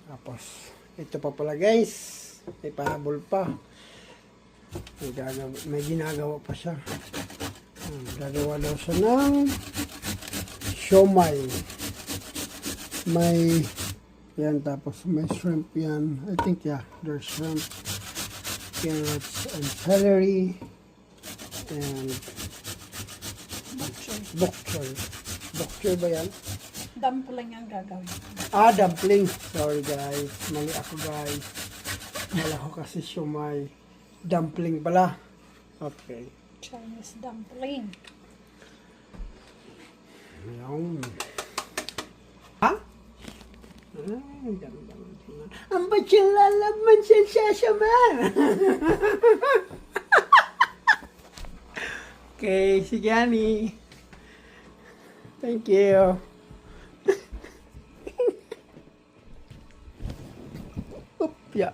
Tapos, ito pa pala guys. May pahabol pa. May ginagawa pa siya. Gagawa daw siya ng siomai. May yan, tapos may shrimp yan. I think yeah, there's shrimp, carrots, and celery, and bok choy. Bok choy ba yan? Dumpling ang gagawin. Dumpling. Sorry guys. Mali ako guys. Mala ko kasi siomai. Dumpling pala. Okay. Chinese dumpling. Ayan. Ha? Ay, dami-dami. Ang ba't yung lalaman siya siomai? Okay, sige Annie. Thank you. Oop, yeah.